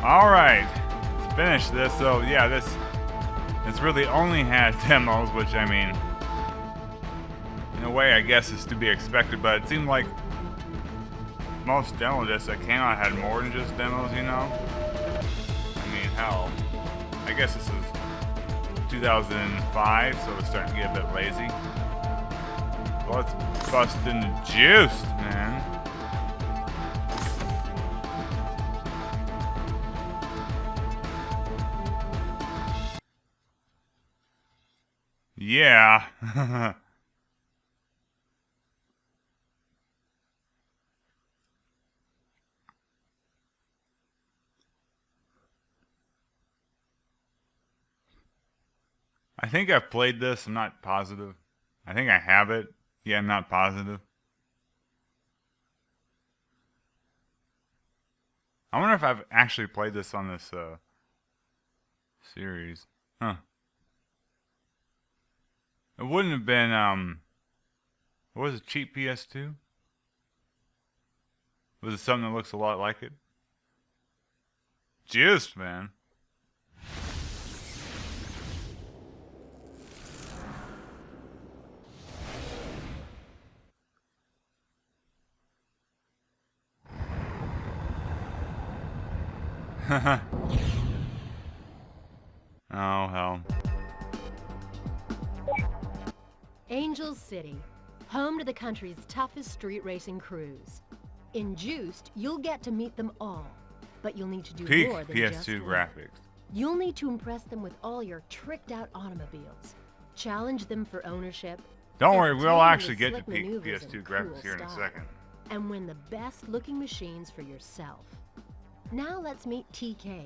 Alright, let's finish this. So yeah, this really only had demos, which I mean, in a way I guess is to be expected, but it seemed like most demo discs that came out had more than just demos, you know? I mean, hell, I guess this is 2005, so it's starting to get a bit lazy. Let's bust into Juiced, man. Yeah. I think I've played this. I'm not positive. I think I have it. Yeah, I'm not positive. I wonder if I've actually played this on this series. Huh. It wouldn't have been, what was it, cheap PS2? Was it something that looks a lot like it? Juiced, man. Oh, hell. Angel City, home to the country's toughest street racing crews. In Juiced, you'll get to meet them all, but you'll need to do Peak more than PS2 just win. graphics. You'll need to impress them with all your tricked-out automobiles, challenge them for ownership. Don't worry, we'll entertain them actually with get to slick peak maneuvers PS2 and graphics cool here in a style, second. and win the best-looking machines for yourself. Now let's meet TK,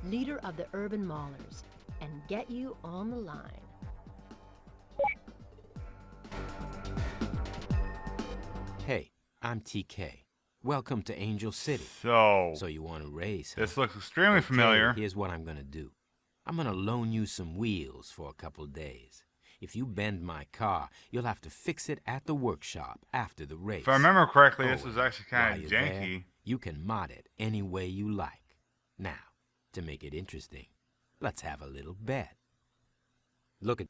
leader of the Urban Maulers, and get you on the line. Hey, I'm TK. Welcome to Angel City. So you want to race, huh? this looks extremely Okay, familiar. Here's what I'm gonna do. I'm gonna loan you some wheels for a couple days. If you bend my car, you'll have to fix it at the workshop after the race. If I remember correctly, Oh, this was actually while kind of you're there, janky. you can mod it any way you like. Now, to make it interesting, let's have a little bet. Look at...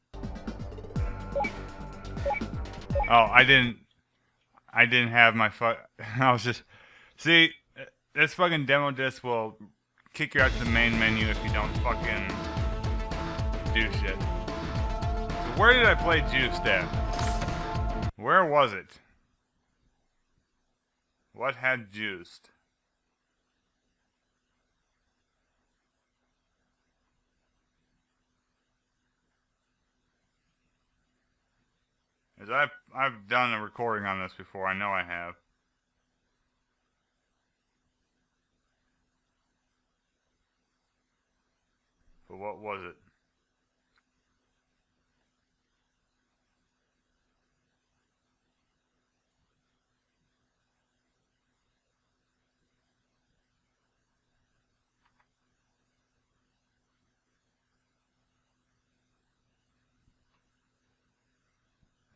Oh, I didn't have my I was just... See, this fucking demo disc will kick you out to the main menu if you don't fucking do shit. So where did I play Juiced at? Where was it? What had Juiced? As I've done a recording on this before, I know I have. But what was it?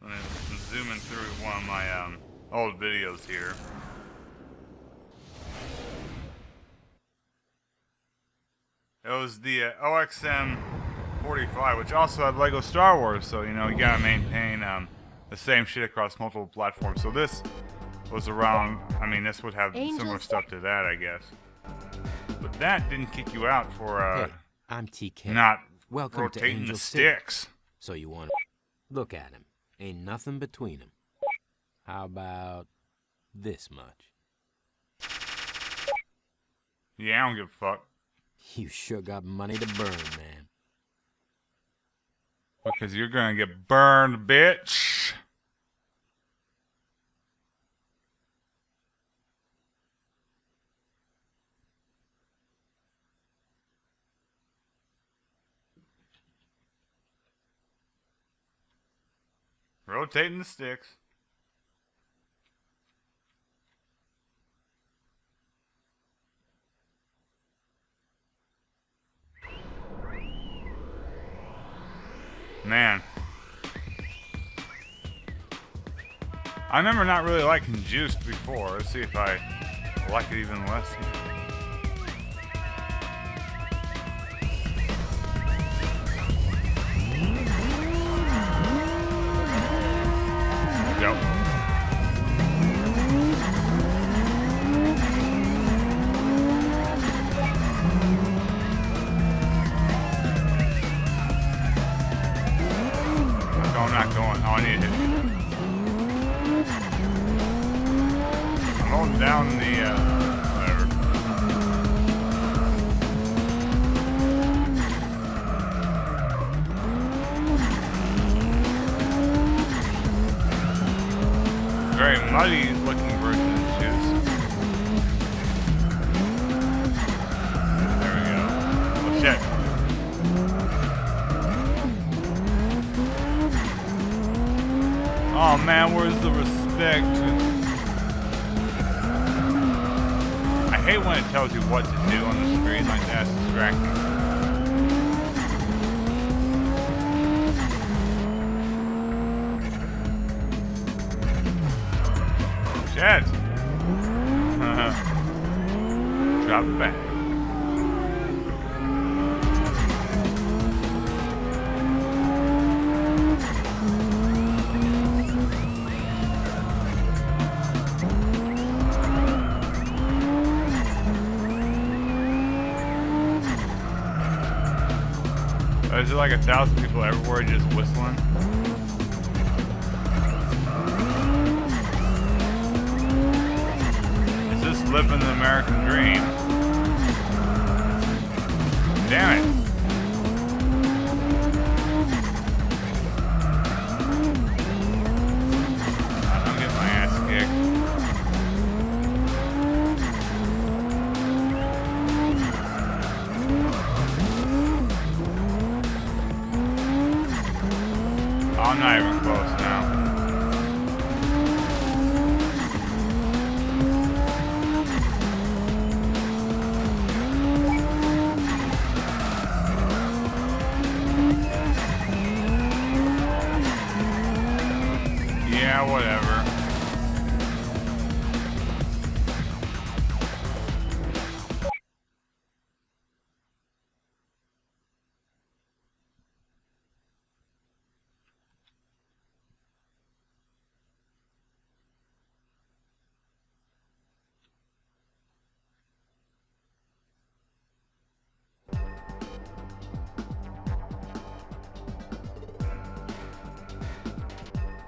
I'm zooming through one of my old videos here. It was the OXM 45, which also had Lego Star Wars, so you know you gotta maintain the same shit across multiple platforms. So this was around. I mean, this would have similar stuff to that, I guess. But that didn't kick you out for Hey, I'm TK. not Welcome to rotating Angel the City. sticks. So you want to look at him. Ain't nothing between them. How about this much? Yeah, I don't give a fuck. You sure got money to burn, man. Because you're gonna get burned, bitch. Rotating the sticks. Man. I remember not really liking Juiced before. Let's see if I like it even less. muddy looking version of the shoes. There we go. Oh shit. Oh man, where's the respect? I hate when it tells you what to do on the screen like that. It's distracting. Shit! Drop it back. Is there like 1,000 people everywhere just whistling? Is this living the American dream? Damn it. I'm getting my ass kicked. I'm not even close now. Yeah, whatever.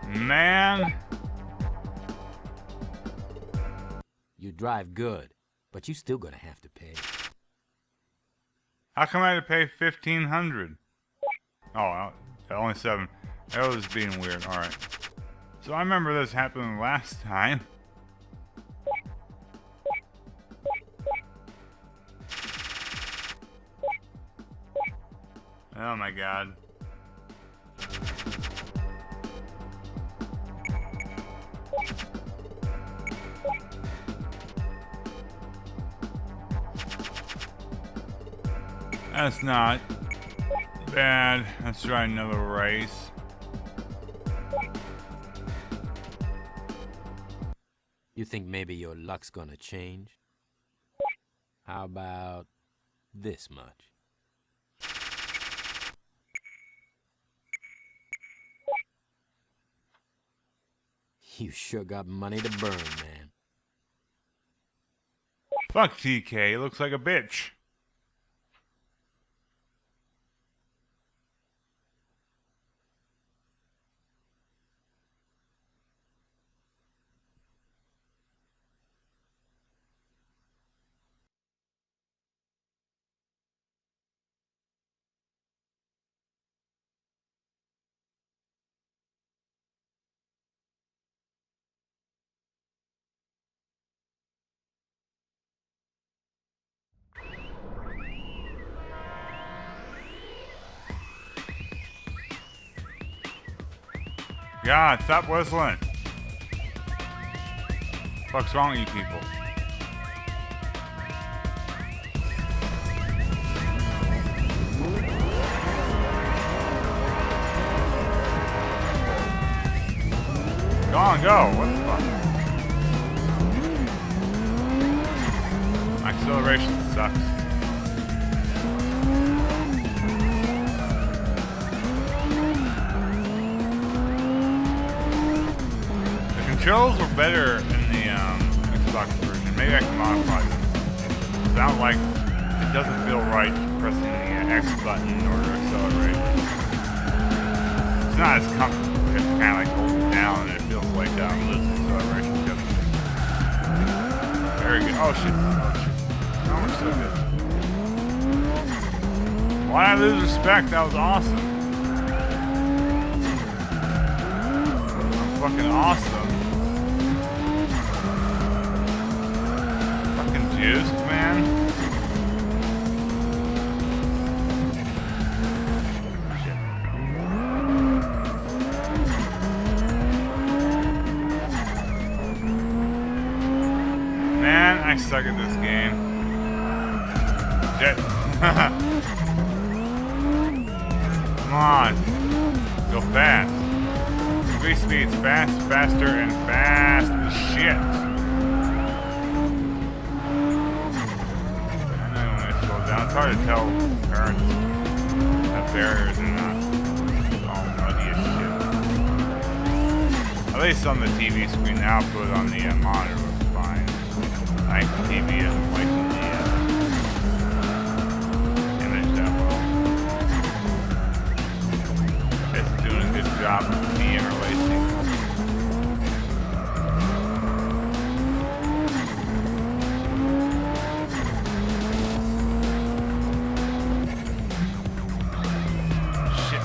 Man. You drive good, but you still gonna have to pay. How come I had to pay $1,500? Oh, only 7. That was being weird. All right. So I remember this happening last time. Oh my god. That's not bad. Let's try another race. You think maybe your luck's gonna change? How about this much? You sure got money to burn, man. Fuck TK, he looks like a bitch. God, stop whistling. What's wrong with you people? Go on, go. What the fuck? My acceleration sucks. Controls were better in the Xbox version. Maybe I can modify them. I don't like, it doesn't feel right pressing the X button or accelerate. It's not as comfortable. You have to kind of like hold it down and it feels like losing acceleration. Very good. Oh shit. Oh shit. Oh, we're so good. Why did I lose respect? That was awesome. I'm fucking awesome. juiced, man. Man, I suck at this game. Shit. Come on. Go fast. 3 speeds. Fast, faster, and fast as shit. I know when it slows down. It's hard to tell currents have barriers and not. It's all muddy as shit. At least on the TV screen. The output on the monitor looks fine. I think the TV isn't liking the image that well. It's doing a good job of de-interlacing. Shit.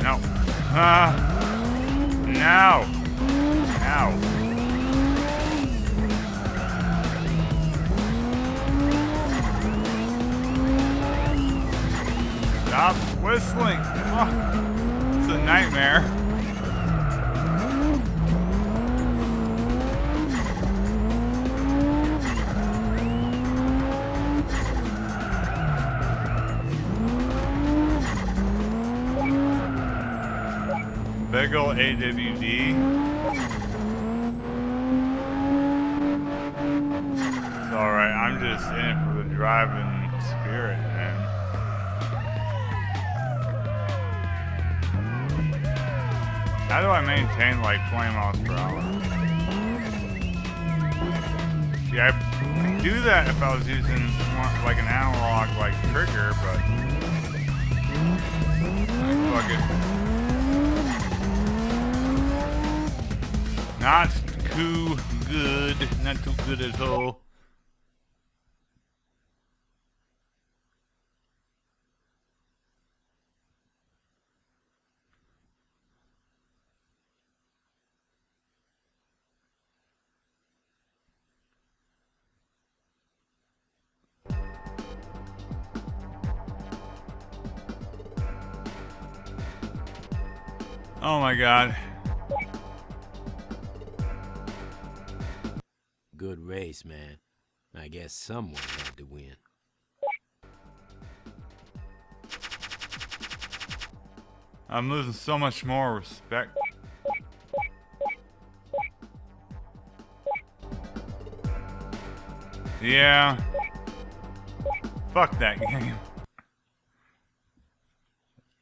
No. No. No. Stop whistling. Oh, it's a nightmare. Big ol' AWD. It's alright, I'm just in it for the driving spirit, man. How do I maintain like 20 miles per hour? See, I could do that if I was using like an analog like trigger, but fuck it. Not too good. Not too good at all. Oh my god. Good race, man. I guess someone had to win. I'm losing so much more respect. Yeah. Fuck that game.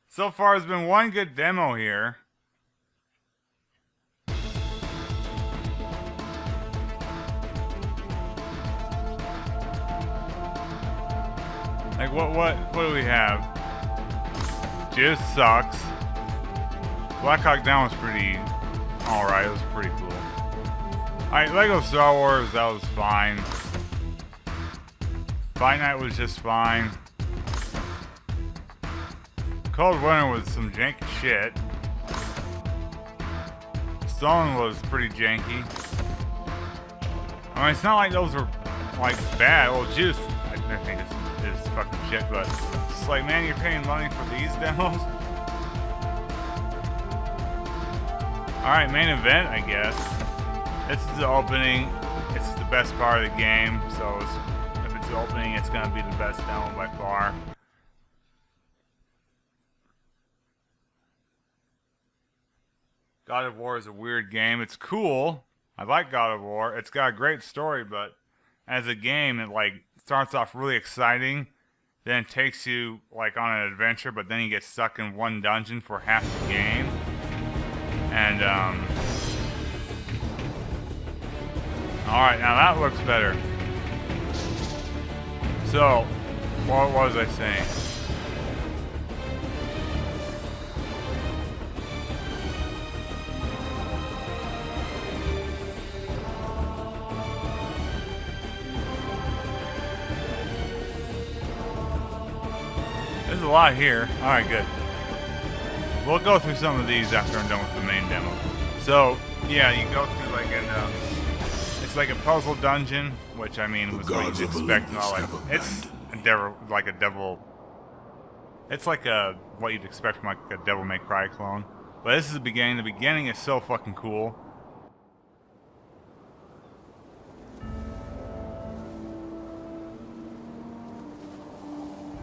So far, there's been one good demo here. Like, what do we have? Just sucks. Black Hawk Down was pretty alright. It was pretty cool. Alright, Lego Star Wars, that was fine. Fight Night was just fine. Cold Winter was some janky shit. Stone was pretty janky. I mean, it's not like those were like bad. Well, Juice, I think is fucking shit, but it's like, man, you're paying money for these demos. Alright, main event, I guess. This is the opening. It's the best part of the game, so if it's the opening, it's gonna be the best demo by far. God of War is a weird game. It's cool. I like God of War. It's got a great story, but as a game, it like starts off really exciting, then it takes you like on an adventure, but then you get stuck in one dungeon for half the game. And alright, now that looks better. So, what was I saying? There's a lot here. Alright, good. We'll go through some of these after I'm done with the main demo. So, yeah, you go through like an, it's like a puzzle dungeon, which I mean was what you'd expect and all. Like, it's a devil, like a devil. It's like a what you'd expect from like a Devil May Cry clone. But this is the beginning. The beginning is so fucking cool.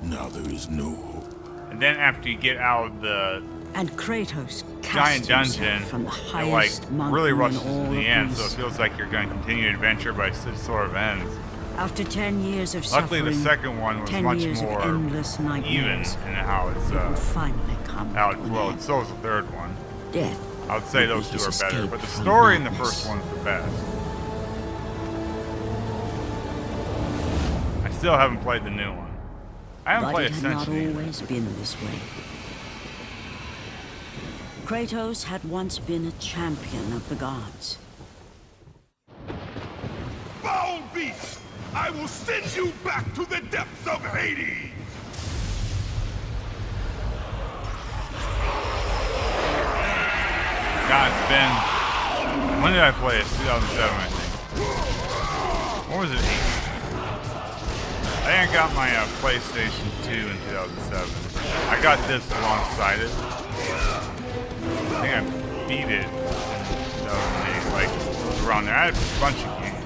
Now there is no hope. And then after you get out of the And Kratos giant cast dungeon, himself from the it like highest mountain really in rushes all to the of end, so it Greece. feels like you're going to continue the adventure, but it sort of ends. After 10 years of Luckily, suffering, the second one was 10 much years more of endless even nightmares, in how it's would finally come how it to an flowed. end. So was the third one. Death. I would say would those be two his are better, escape but the from story in the madness. first one's the best. I still haven't played the new one. I haven't But played it had not Ascension either. always been this way. Kratos had once been a champion of the gods. Foul beast! I will send you back to the depths of Hades! God, it's been... When did I play it? 2007, I think. Or was it 8? I think I got my PlayStation 2 in 2007. I got this alongside it. I think I beat it in 2008, like, it was around there. I had a bunch of games.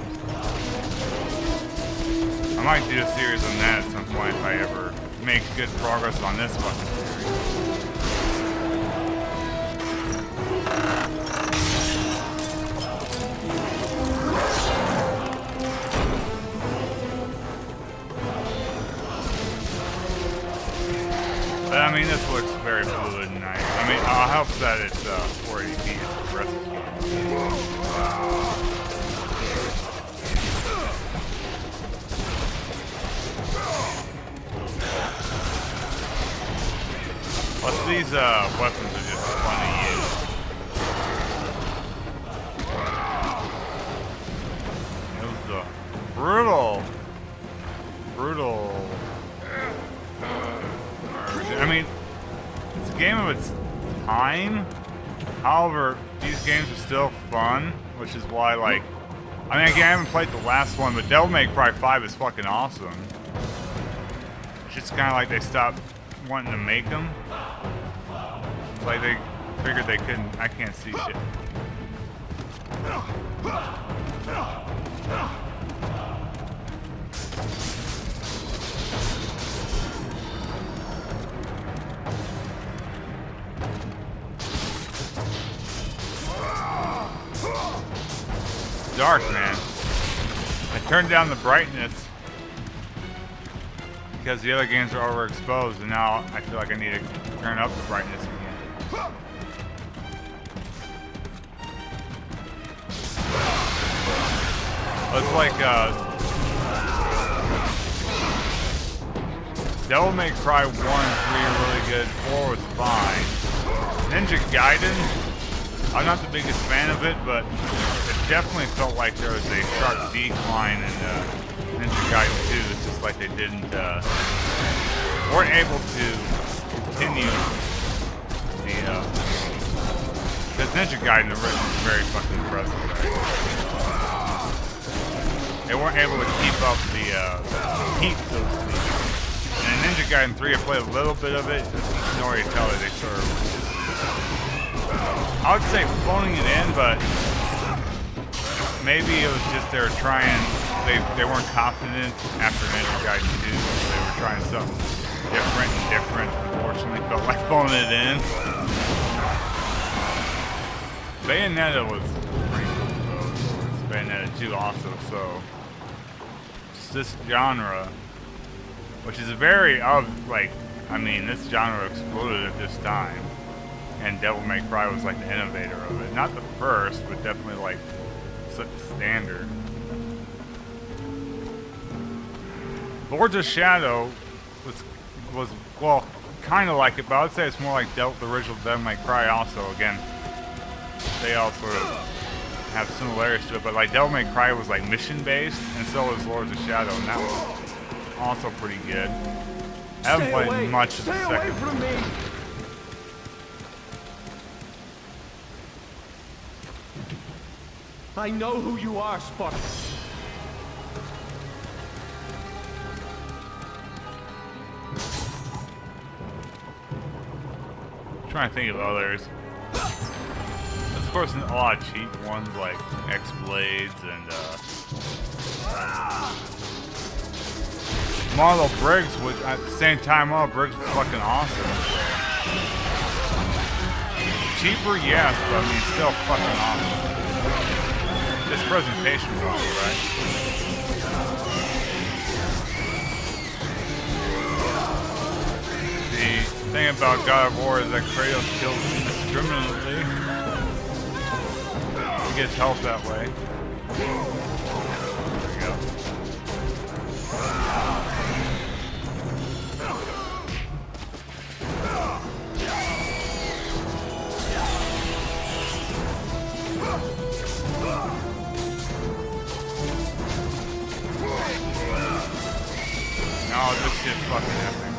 I might do a series on that at some point if I ever make good progress on this fucking series. But I mean, this looks very fluid and nice. I mean, it helps that it's 480p is the rest of the game. Plus, these weapons are just fun to use. It was brutal. I mean, it's a game of its time. However, these games are still fun, which is why, like, I mean, again, I haven't played the last one, but Devil May Cry 5 is fucking awesome. It's just kind of like they stopped wanting to make them. It's like they figured they couldn't. I can't see shit. Dark, man. I turned down the brightness because the other games are overexposed, and now I feel like I need to turn up the brightness again. It's like Devil May Cry 1 and 3 are really good, 4 was fine. Ninja Gaiden, I'm not the biggest fan of it, but it definitely felt like there was a sharp decline in Ninja Gaiden 2. It's just like they weren't able to continue the, because Ninja Gaiden originally was very fucking impressive, right? They weren't able to keep up the heat, so to speak. And in Ninja Gaiden 3, I played a little bit of it. You can already tell that they sort of, I would say phoning it in, but maybe it was just they were trying, they weren't confident after Ninja Gaiden 2, so they were trying something different, unfortunately felt like phoning it in. Bayonetta was pretty cool though. It's Bayonetta 2 also, so just this genre, which is very, like, I mean, this genre exploded at this time. And Devil May Cry was like the innovator of it. Not the first, but definitely like such a standard. Lords of Shadow was well, kind of like it, but I would say it's more like the original Devil May Cry also. Again, they all sort of have similarities to it, but like Devil May Cry was like mission based, and so was Lords of Shadow, and that was also pretty good. I haven't played much of the Stay away second. from me! I know who you are, Spartacus. Trying to think of others. There's of course a lot of cheap ones like X-Blades and Marlo Briggs, which at the same time Marlo Briggs was fucking awesome. Cheaper, yes, but I mean still fucking awesome. This presentation wrong, right? The thing about God of War is that Kratos kills indiscriminately. He gets health that way. There we go. No, this shit fucking happening.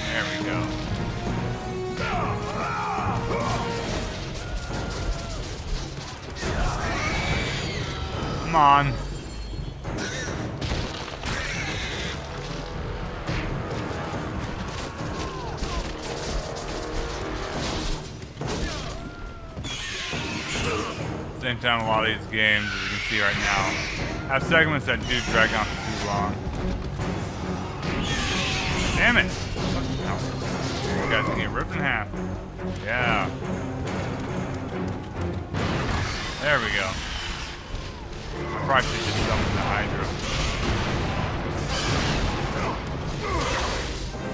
There we go. Come on. Same time, a lot of these games, as you can see right now, have segments that do drag on for too long. Damn it! You guys can get ripped in half. Yeah. There we go. I probably should just summon the Hydra.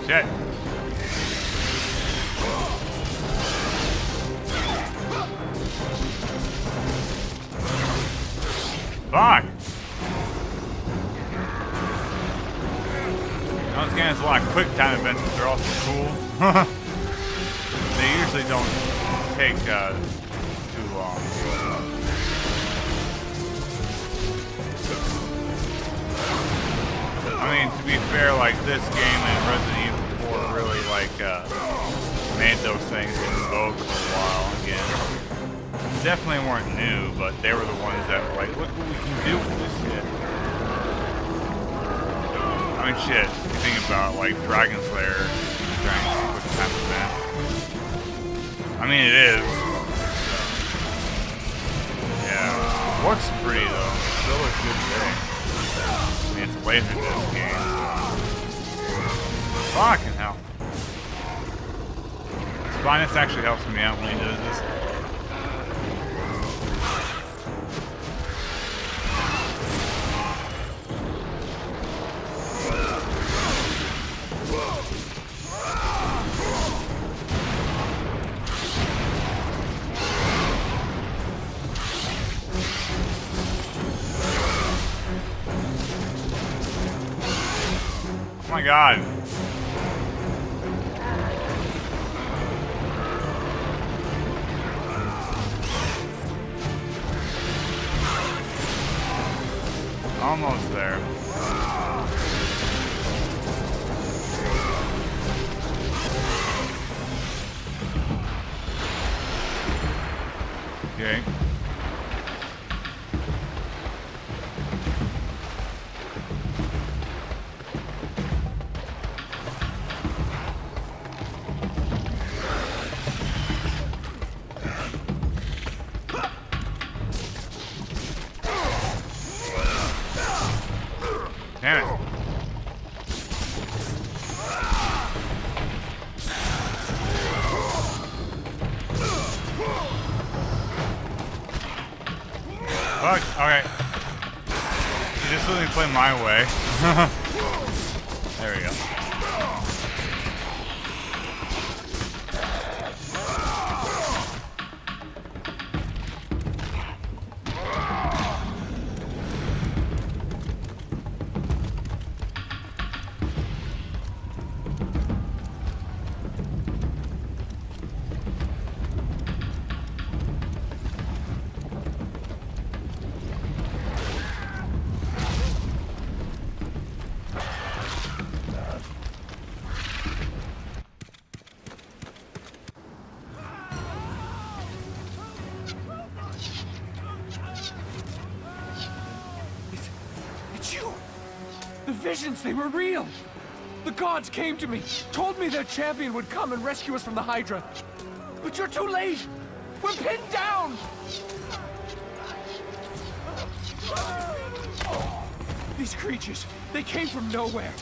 Shit. Fuck! Now this game has a lot of quick time events, but they're also cool. They usually don't take too long. I mean, to be fair, like this game and Resident Evil 4 really like made those things in vogue for a while again. Definitely weren't new, but they were the ones that were like, look what we can do with this shit. I mean, shit, you think about like Dragon Slayer, quick time event. I mean, it is. Yeah, looks pretty though. Still looks good today. I mean, it's a laser disc game. Fucking hell. Spinus actually helps me out when he does this. Oh my god. Almost there. Okay. Damn it. Fuck, okay. You just let me play my way. There we go. visions, they were real. The gods came to me, told me their champion would come and rescue us from the Hydra. But you're too late. We're pinned down. These creatures, they came from nowhere.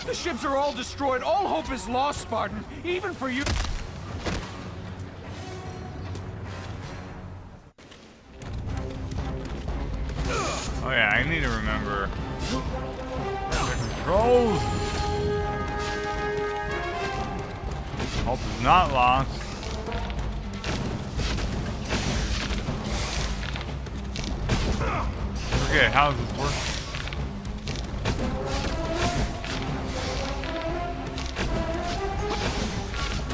The ships are all destroyed. All hope is lost, Spartan. Even for you. Oh yeah, I need to remember the controls. Hope is not lost. Okay, how does this work?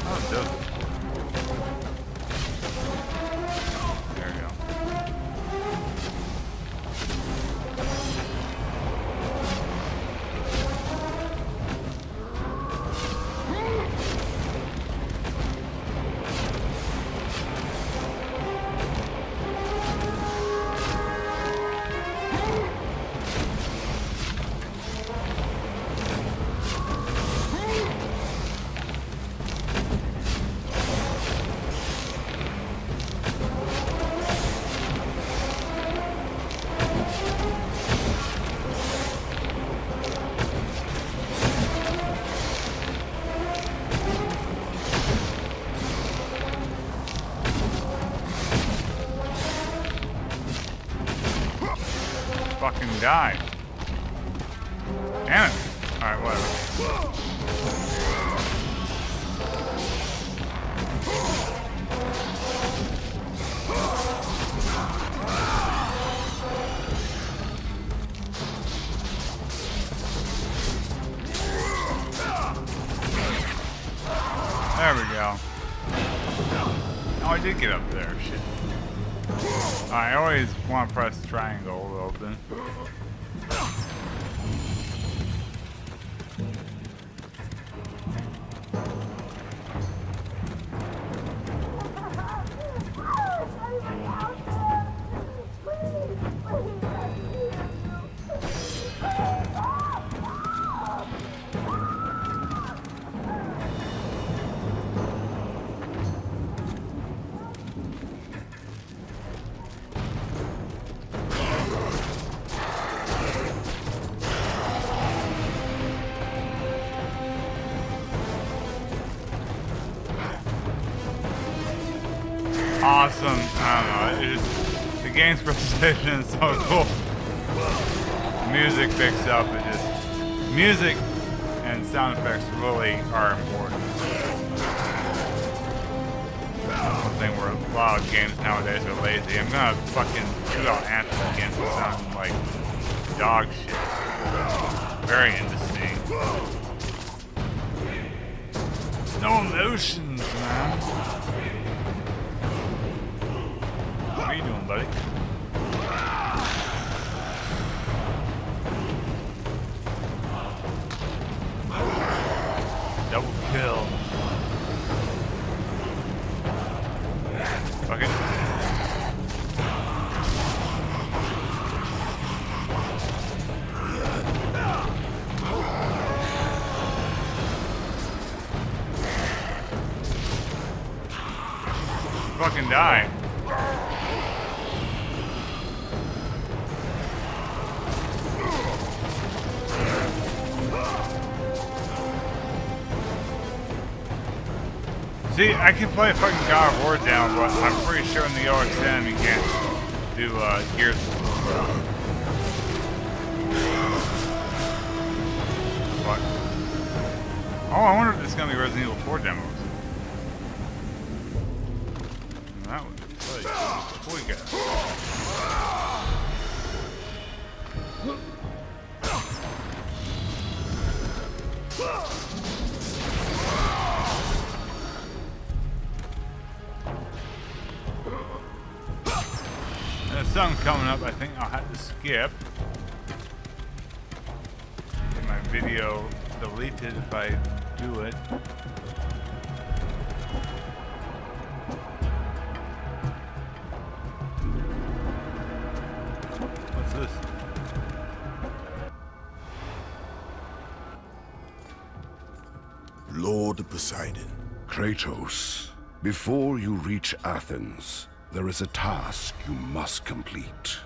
Oh, it does. There we go. Fucking die. Damn it. Alright, whatever. There we go. Oh, I did get up there. Shit. I always want to press triangle to open. Awesome. I don't know. It just, the game's presentation is so cool. Music picks up. It just music and sound effects really are important. That's one thing where a lot of games nowadays are lazy. I'm gonna fucking shoot out ants again for sounding like dog shit. Very interesting. No emotions, man. What are you doing, buddy? Double kill. Fuck it. Fucking die. See, I can play fucking God of War down, but I'm pretty sure in the OXM you can't do Gears. What? Oh, I wonder if this is gonna be Resident Evil 4 demos. That would be really cool. We got. There's something coming up I think I'll have to skip. Get my video deleted if I do it. What's this? Master Poseidon. Kratos, before you reach Athens, there is a task you must complete.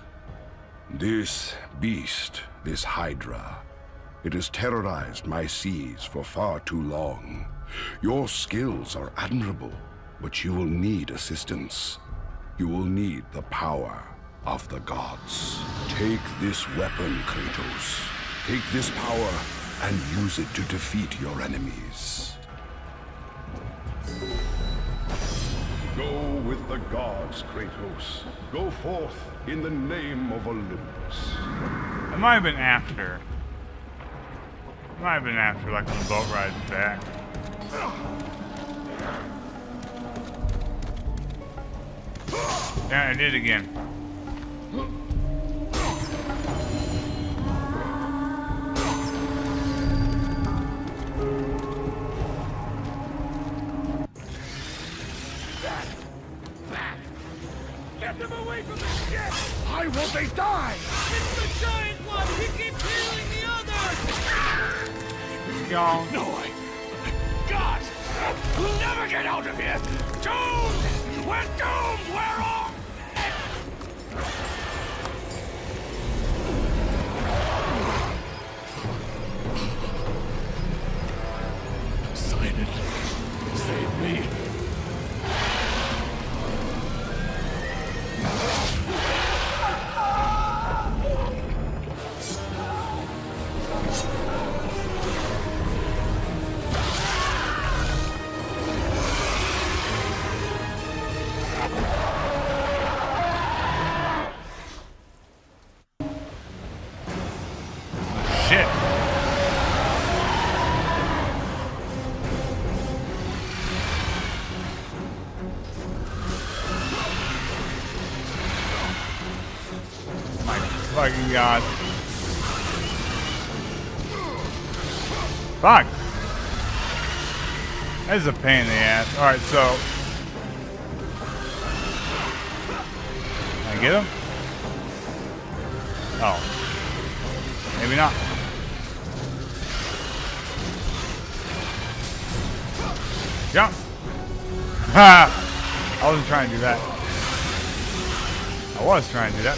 This beast, this Hydra, it has terrorized my seas for far too long. Your skills are admirable, but you will need assistance. You will need the power of the gods. Take this weapon, Kratos. Take this power and use it to defeat your enemies. Go with the gods, Kratos. Go forth in the name of Olympus. It might have been after. It might have been after, like on the boat ride back. Yeah, I did it again. Get them away from the ship! Why won't they die? It's the giant one! He keeps healing the others! Gone. No, God! We'll never get out of here! Doomed! We're doomed! We're off! Poseidon, save me. Shit. My fucking god. Fuck. That is a pain in the ass. Alright, so. Can I get him? Oh. Maybe not. Jump! Ha! I wasn't trying to do that. I was trying to do that.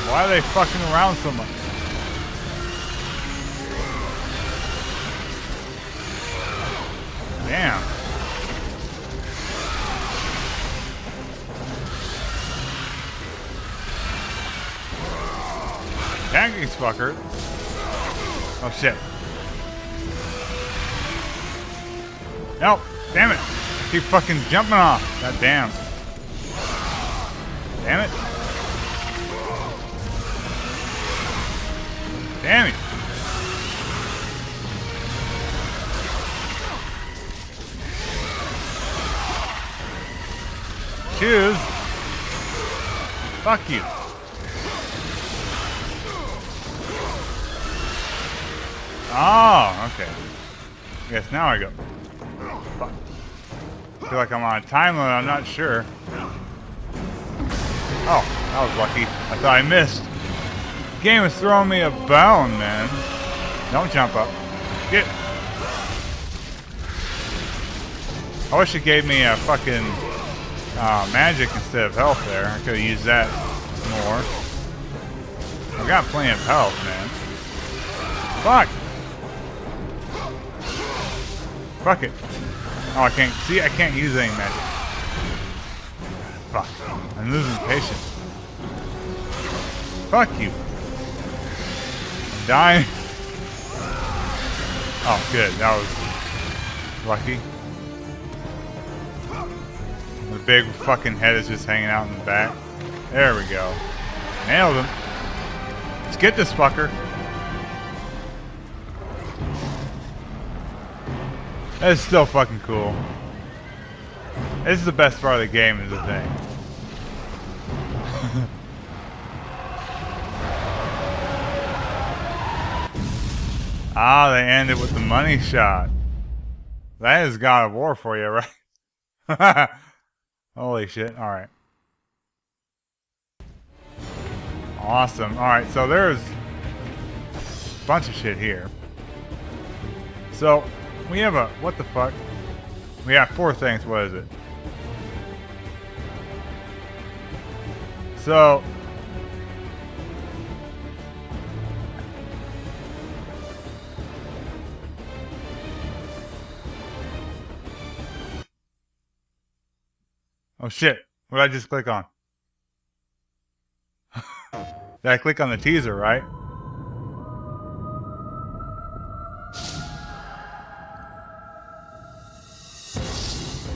Why are they fucking around so much? Damn. Tag these fucker. Oh shit. Nope. Damn it. I keep fucking jumping off. God damn. Damn it. Damn it. Choose. Fuck you. Oh, okay. I guess now I go. Fuck. I feel like I'm on a time limit, I'm not sure. Oh, that was lucky. I thought I missed. The game is throwing me a bone, man. Don't jump up. Get. I wish it gave me a fucking magic instead of health there. I could have used that more. I got plenty of health, man. Fuck. Fuck it. Oh, I can't. See, I can't use any magic. Fuck. I'm losing patience. Fuck you. I'm dying. Oh, good. That was lucky. The big fucking head is just hanging out in the back. There we go. Nailed him. Let's get this fucker. That's still fucking cool. This is the best part of the game, is the thing. Ah, they ended with the money shot. That is God of War for you, right? Holy shit. Alright. Awesome. Alright, so there's bunch of shit here. So, we have a... What the fuck? We have 4 things. What is it? So... Oh shit. What did I just click on? Did I click on the teaser, right?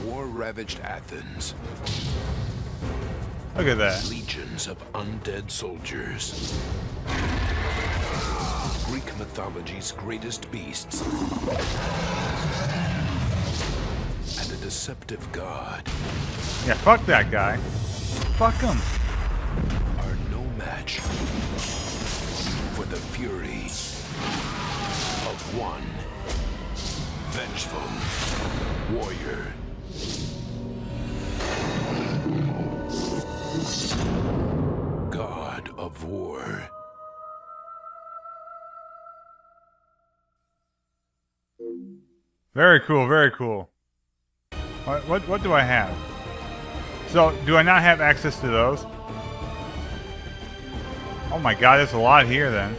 War-ravaged Athens. Look at that. Legions of undead soldiers. Greek mythology's greatest beasts. And a deceptive god Yeah, fuck that guy. Fuck him. are no match for the fury of one vengeful warrior. God of War. Very cool, very cool. What do I have? So, do I not have access to those? Oh my god, there's a lot here then.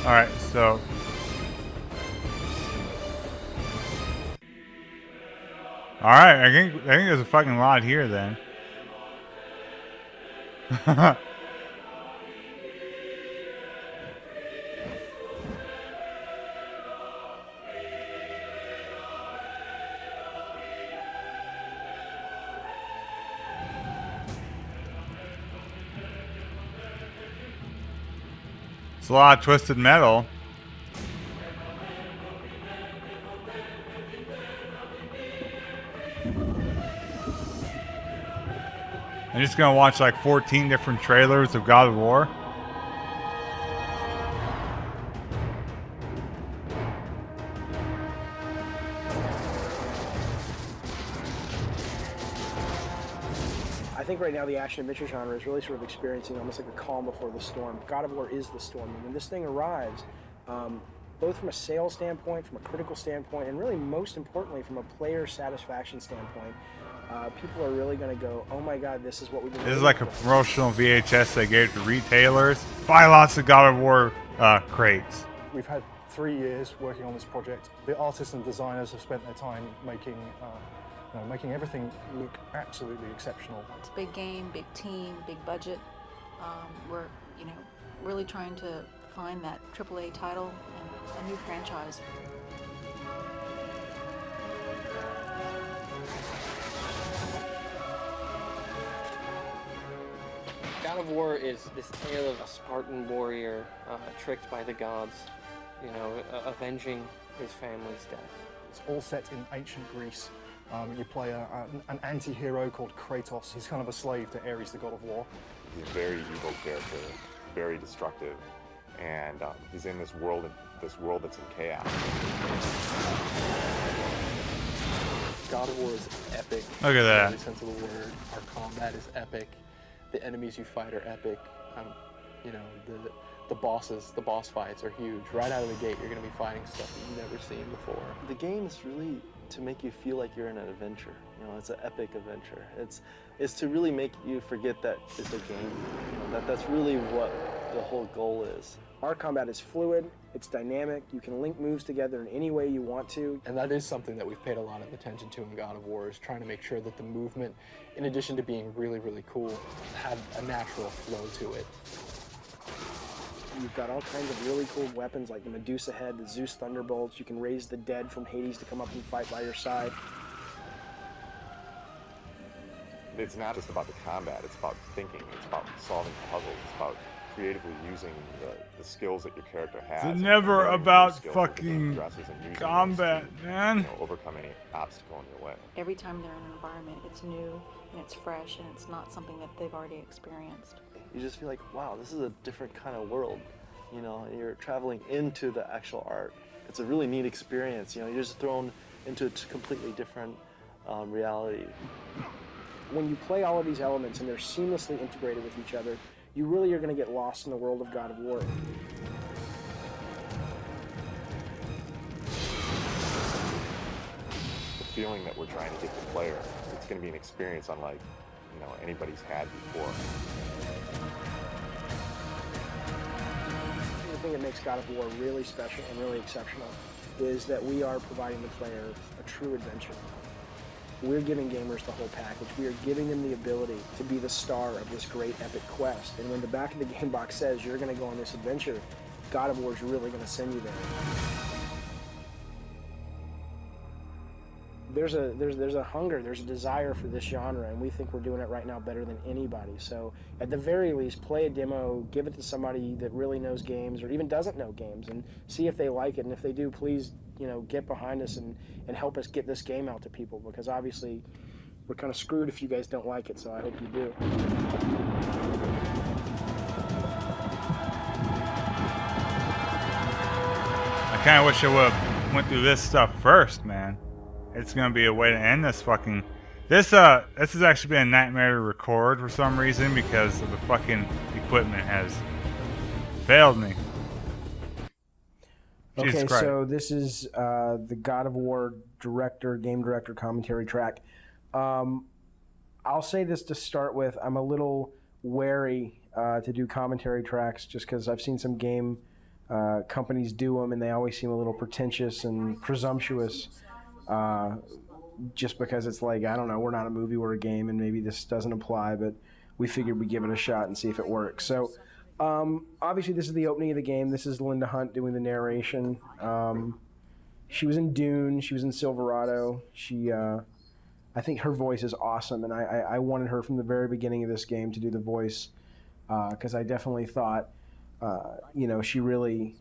Alright, so... Alright, I think there's a fucking lot here then. It's a lot of twisted metal. I'm just gonna watch like 14 different trailers of God of War. I think right now the action-adventure genre is really sort of experiencing almost like a calm before the storm. God of War is the storm, and when this thing arrives, both from a sales standpoint, from a critical standpoint, and really most importantly from a player satisfaction standpoint, people are really going to go, oh my god, this is what we've been This is waiting like a for. promotional VHS they gave to retailers. Buy lots of God of War crates. We've had 3 years working on this project. The artists and designers have spent their time making everything look absolutely exceptional. It's a big game, big team, big budget. We're, really trying to find that AAA title and a new franchise. God of War is this tale of a Spartan warrior tricked by the gods, avenging his family's death. It's all set in ancient Greece. You play an anti-hero called Kratos. He's kind of a slave to Ares, the god of war. He's a very evil character, very destructive, and he's in this world that's in chaos. God of War is epic. Look at that. In every sense of the word. Our combat is epic. The enemies you fight are epic. The boss fights are huge. Right out of the gate, you're going to be fighting stuff that you've never seen before. The game is really to make you feel like you're in an adventure. It's an epic adventure. It's to really make you forget that it's a game. That's really what the whole goal is. Our combat is fluid, it's dynamic, you can link moves together in any way you want to. And that is something that we've paid a lot of attention to in God of War, is trying to make sure that the movement, in addition to being really, really cool, had a natural flow to it. You've got all kinds of really cool weapons like the Medusa head, the Zeus thunderbolts. You can raise the dead from Hades to come up and fight by your side. It's not just about the combat, it's about thinking, it's about solving puzzles, it's about creatively using the skills that your character has. It's never about fucking combat, man. Overcome any obstacle in your way. Every time they're in an environment, it's new and it's fresh and it's not something that they've already experienced. You just feel like, wow, this is a different kind of world. you know, and you're traveling into the actual art. It's a really neat experience. You know, you're just thrown into a completely different reality. When you play all of these elements and they're seamlessly integrated with each other, you really are going to get lost in the world of God of War. The feeling that we're trying to give the player, it's going to be an experience unlike, you know, anybody's had before. The thing that makes God of War really special and really exceptional is that we are providing the player a true adventure. We're giving gamers the whole package. We are giving them the ability to be the star of this great epic quest. And when the back of the game box says you're going to go on this adventure, God of War is really going to send you there. There's a hunger, there's a desire for this genre, and we think we're doing it right now better than anybody. So at the very least, play a demo, give it to somebody that really knows games or even doesn't know games, and see if they like it. And if they do, please, you know, get behind us and help us get this game out to people, because obviously we're kind of screwed if you guys don't like it, so I hope you do. I kind of wish I would have went through this stuff first, man. It's gonna be a way to end this fucking. This has actually been a nightmare to record for some reason because of the fucking equipment has failed me. Okay, so this is the God of War game director commentary track. I'll say this to start with. I'm a little wary to do commentary tracks just because I've seen some game companies do them and they always seem a little pretentious and presumptuous. Just because it's like, I don't know, we're not a movie, we're a game, and maybe this doesn't apply, but we figured we'd give it a shot and see if it works. So, obviously this is the opening of the game. This is Linda Hunt doing the narration. She was in Dune, she was in Silverado. I think her voice is awesome, and I wanted her from the very beginning of this game to do the voice, because I definitely thought, you know, she really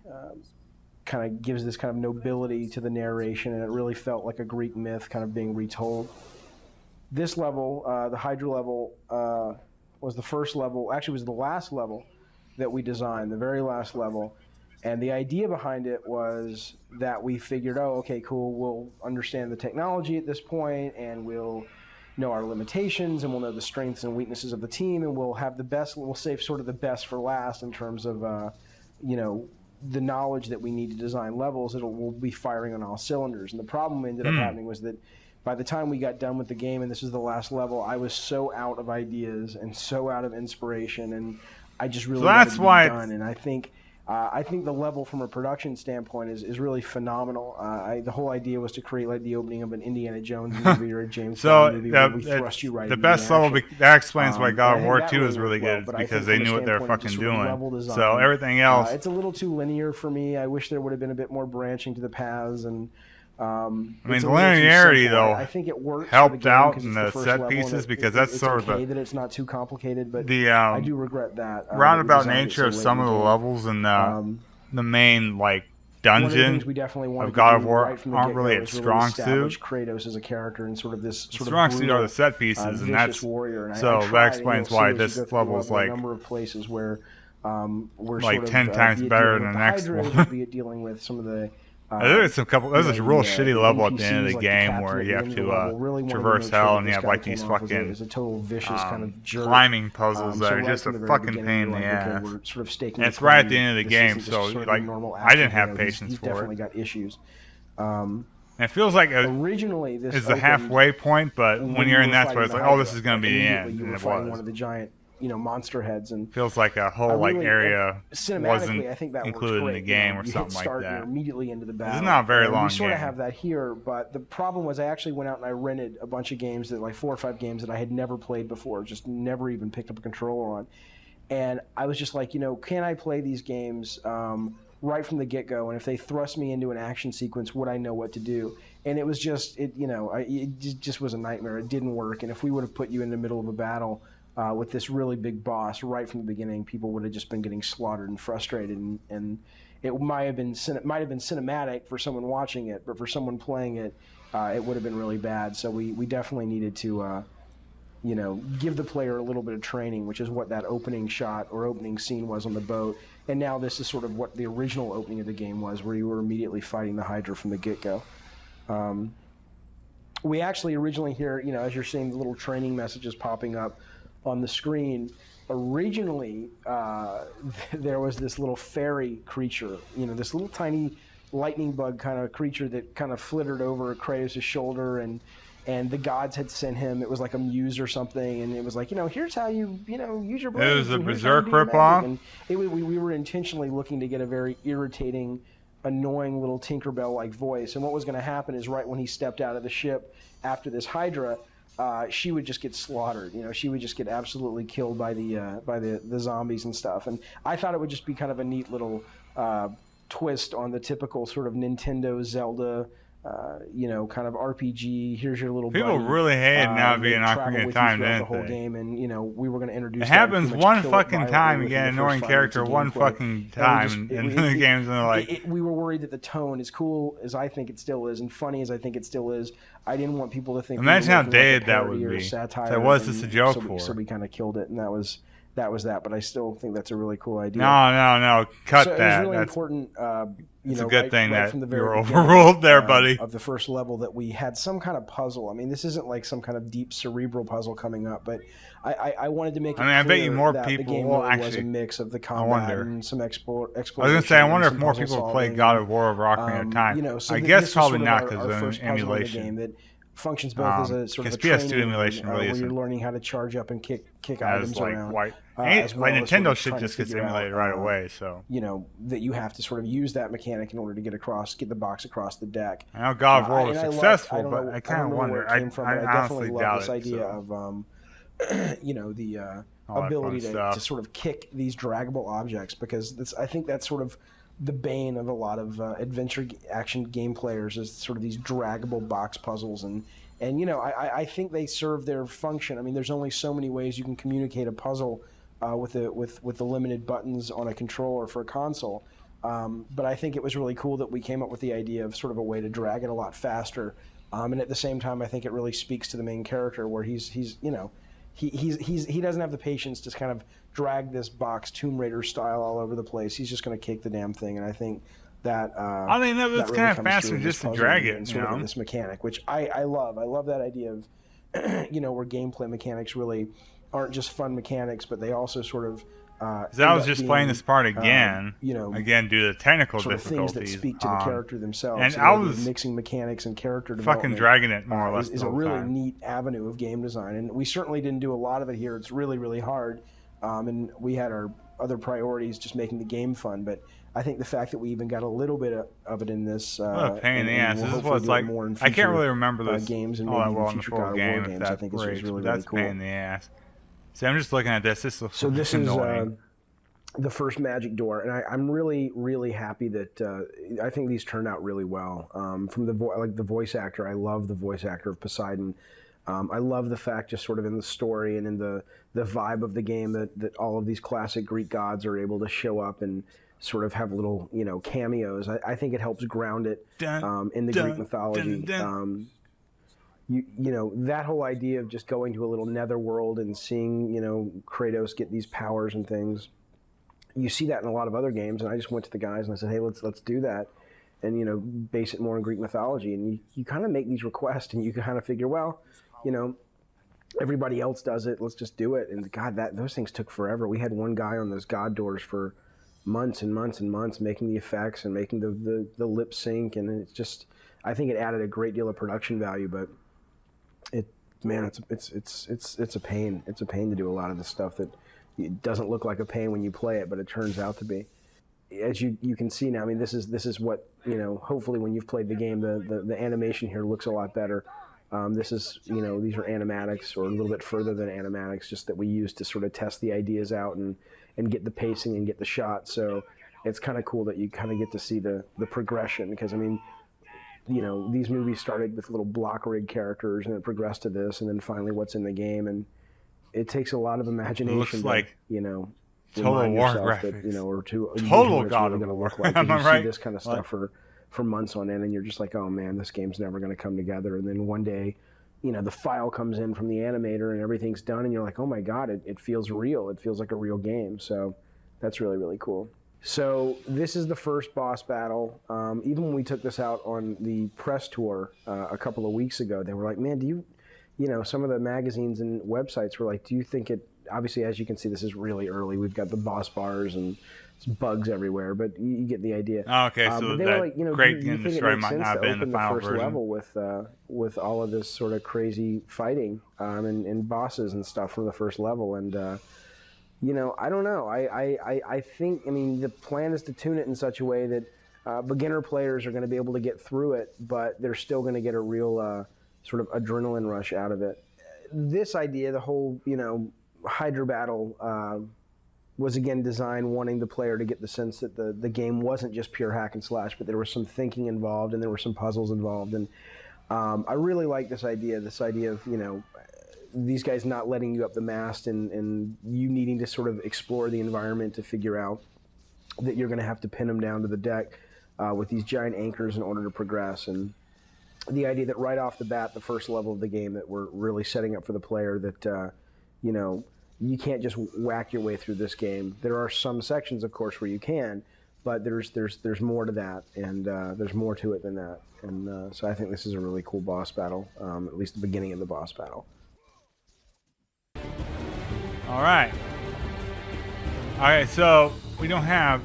kind of gives this kind of nobility to the narration, and it really felt like a Greek myth kind of being retold. This level, the Hydra level, was the first level, actually was the last level that we designed, the very last level. And the idea behind it was that we figured, oh, okay, cool, we'll understand the technology at this point, and we'll know our limitations, and we'll know the strengths and weaknesses of the team, and we'll have the best, we'll save sort of the best for last in terms of, you know, the knowledge that we need to design levels. We'll be firing on all cylinders. And the problem ended up happening was that by the time we got done with the game, and this was the last level, I was so out of ideas and so out of inspiration, and I just really wanted to be done. And I think the level from a production standpoint is really phenomenal. The whole idea was to create like the opening of an Indiana Jones movie or a James Bond movie where we thrust you right the into best the level. action. That explains why God of War that 2 really is really worked good, well, because I they think knew from what they were standpoint of fucking just sort of level doing. design, So everything else, it's a little too linear for me. I wish there would have been a bit more branching to the paths, and I mean, the linearity though I think it works helped out in in the set pieces because that's sort of that it's not too complicated, but the I do regret that roundabout nature of some of the levels and the main like dungeon of God of War aren't really its strong suit. Kratos as a character and sort of this sort strong of suit are the set pieces, and that's warrior. And so that explains why this level is like a number of places where we're like sort of, 10 times better than the next one. Be it dealing with some of the there's a real shitty level at the end of the game where you have to traverse hell, and you have like these fucking is a total vicious kind of jerk. climbing puzzles that are just a fucking pain in the ass. And it's right at the end of the game, so like I didn't have patience for it. Definitely got issues. And it feels like originally this is the halfway point, but when you're in that spot, it's like, oh, this is going to be the end. You were fighting one of the giant, monster heads, and feels like a whole like area wasn't I think that included in the game or you something hit start, like that. You're immediately into the battle. This is not a very long We sort game. of have that here, but the problem was I actually went out and I rented a bunch of games that like 4 or 5 games that I had never played before, just never even picked up a controller on, and I was just like, can I play these games right from the get-go? And if they thrust me into an action sequence, would I know what to do? And it was just it just was a nightmare. It didn't work. And if we would have put you in the middle of a battle with this really big boss right from the beginning, people would have just been getting slaughtered and frustrated, and it might have been cinematic for someone watching it, but for someone playing it, it would have been really bad. So we definitely needed to you know, give the player a little bit of training, which is what that opening shot or opening scene was on the boat. And now this is sort of what the original opening of the game was, where you were immediately fighting the Hydra from the get-go. We actually originally hear, you know, as you're seeing the little training messages popping up on the screen, originally there was this little fairy creature, you know, this little tiny lightning bug kind of creature that kind of flittered over Kratos' shoulder, and the gods had sent him. It was like a muse or something, and it was like, you know, here's how you know, use your brain. It was a Berserk ripoff? And we were intentionally looking to get a very irritating, annoying little Tinkerbell-like voice. And what was going to happen is right when he stepped out of the ship after this Hydra, she would just get slaughtered. You know, she would just get absolutely killed by the zombies and stuff. And I thought it would just be kind of a neat little twist on the typical sort of Nintendo Zelda, you know, kind of RPG. Here's your little people buddy, really hated now being Ocarina of Time, didn't the whole they? game, and you know, we were going to introduce. It that happens pretty much one kill it fucking violently time, you within get an the first annoying 5 character minutes of one gameplay. fucking time, and then the games are like. We were worried that the tone, as cool as I think it still is, and funny as I think it still is, I didn't want people to think. Imagine how dated that would be. Satire, so what's this a joke for? So we kind of killed it, and that was that. But I still think that's a really cool idea. No, cut so that. It was really that's important. It's a good thing that from the you very were beginning, overruled there, buddy. Of the first level, that we had some kind of puzzle. I mean, this isn't like some kind of deep cerebral puzzle coming up, but I wanted to make it I bet you clear more that people the game will really was actually. a mix of the I combat wonder. and some exploration. I was gonna say, I wonder if and more some people puzzle play solving. God of War over Ocarina of Time. You know, so I this guess is probably sort of not our because of first puzzle in the emulation. game that functions both as a sort of a PS2 training emulation really where you're isn't. learning how to charge up and kick As items like around. white. As well as sort Nintendo of shit trying to just gets figure out, emulated right away. So you know that you have to sort of use that mechanic in order to get the box across the deck. I know God of War was successful, but I kind of wonder. wonder. I honestly definitely doubt love this it. idea So. of you know, the All that ability fun to stuff. sort of kick these draggable objects, because I think that's sort of the bane of a lot of adventure action game players, is sort of these draggable box puzzles, and you know, I think they serve their function. I mean, there's only so many ways you can communicate a puzzle with the limited buttons on a controller for a console. But I think it was really cool that we came up with the idea of sort of a way to drag it a lot faster. And at the same time, I think it really speaks to the main character, where he's you know, he doesn't have the patience to kind of drag this box Tomb Raider style all over the place. He's just going to kick the damn thing, and I think that I mean, that's that really kind of comes faster through in just this to puzzle drag it, and you sort of in know? this mechanic, which I love. I love that idea of you know, where gameplay mechanics really aren't just fun mechanics, but they also sort of. Because I was just playing this part again, you know, again due to technical sort of difficulties. things that speak to the character themselves. And So I the idea of was mixing mechanics and character fucking development, dragging it more or less is the a whole really time. neat avenue of game design, and we certainly didn't do a lot of it here. It's really, really hard, and we had our other priorities, just making the game fun. But I think the fact that we even got a little bit of it in this, What a pain in the ass. we'll This is hopefully what it's do it like. more in I can't future, really remember this games and all maybe that well even in the future full God of War game. If games. that I think this was breaks, really, but really that's a cool. pain in the ass. See, I'm just looking at this. This looks So this is annoying. the first magic door, and I'm really, really happy that I think these turned out really well. From the the voice actor, I love the voice actor of Poseidon. I love the fact, just sort of in the story and in the vibe of the game, that all of these classic Greek gods are able to show up and sort of have little, you know, cameos. I think it helps ground it in the Greek mythology. You know, that whole idea of just going to a little netherworld and seeing, you know, Kratos get these powers and things. You see that in a lot of other games, and I just went to the guys and I said, hey, let's do that, and you know, base it more in Greek mythology. And you kind of make these requests, and you kind of figure, well, you know, everybody else does it, let's just do it. And God, those things took forever. We had one guy on those god doors for months and months and months, making the effects and making the lip sync, and it's just, I think it added a great deal of production value. But it's a pain. It's a pain to do a lot of the stuff that it doesn't look like a pain when you play it, but it turns out to be. As you can see now, I mean, this is what, you know, hopefully when you've played the game, the animation here looks a lot better. This is, you know, these are animatics, or a little bit further than animatics, just that we use to sort of test the ideas out and get the pacing and get the shot. So it's kind of cool that you kind of get to see the progression, because I mean, you know, these movies started with little block rig characters, and it progressed to this, and then finally what's in the game, and it takes a lot of imagination. Looks like, you know, Total War that, graphics. you know, or to Total God God of of War. War. Like, Am you I see right? this kind of stuff for months on end, and you're just like, oh man, this game's never going to come together. And then one day, the file comes in from the animator and everything's done, and you're like, oh my god, it feels real. It feels like a real game. So that's really, really cool. So this is the first boss battle. Even when we took this out on the press tour a couple of weeks ago, they were like, man, some of the magazines and websites were like, do you think it, obviously, as you can see, this is really early. We've got the boss bars and bugs everywhere, but you get the idea. Oh, okay, so but they that were like, Great do you and think it Destroy makes might sense not to have been the open the final first version. level with all of this sort of crazy fighting and bosses and stuff from the first level? And I don't know. I think, the plan is to tune it in such a way that beginner players are going to be able to get through it, but they're still going to get a real sort of adrenaline rush out of it. This idea, the whole, Hydra battle, was again designed wanting the player to get the sense that the game wasn't just pure hack and slash, but there was some thinking involved and there were some puzzles involved. And I really like this idea of, these guys not letting you up the mast and you needing to sort of explore the environment to figure out that you're going to have to pin them down to the deck with these giant anchors in order to progress. And the idea that right off the bat, the first level of the game, that we're really setting up for the player that, you can't just whack your way through this game. There are some sections, of course, where you can, but there's more to that, and there's more to it than that. And so I think this is a really cool boss battle, at least the beginning of the boss battle. All right. So we don't have.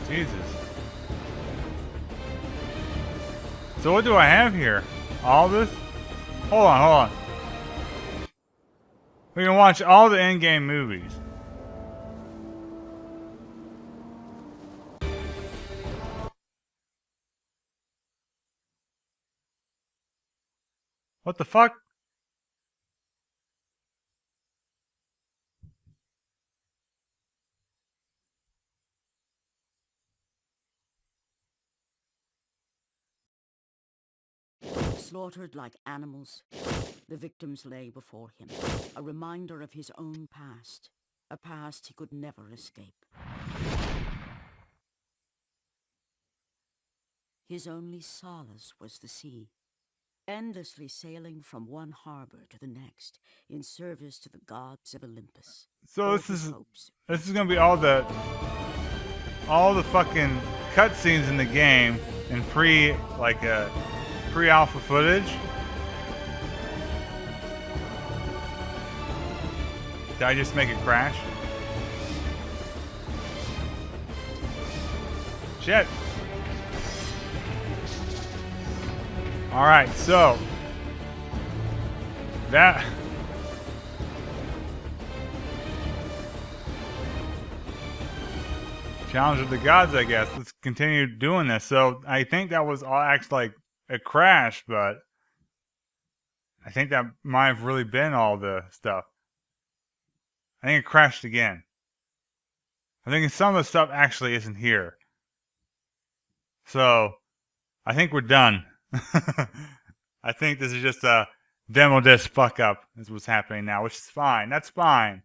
Jesus. So what do I have here? All this? Hold on. We can watch all the in-game movies. What the fuck? Slaughtered like animals, the victims lay before him, a reminder of his own past, a past he could never escape. His only solace was the sea, endlessly sailing from one harbor to the next in service to the gods of Olympus. So this is gonna be all the fucking cutscenes in the game and pre-alpha footage. Did I just make it crash? Shit. Alright, so that Challenge of the Gods, I guess. Let's continue doing this. So I think that was all actually like a crash, but I think that might have really been all the stuff. I think it crashed again. I think some of the stuff actually isn't here. So I think we're done. I think this is just a demo disc fuck up is what's happening now, which is fine. That's fine.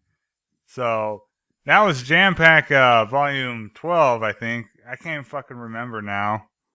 So that was Jampack Volume 12, I think. I can't fucking remember now.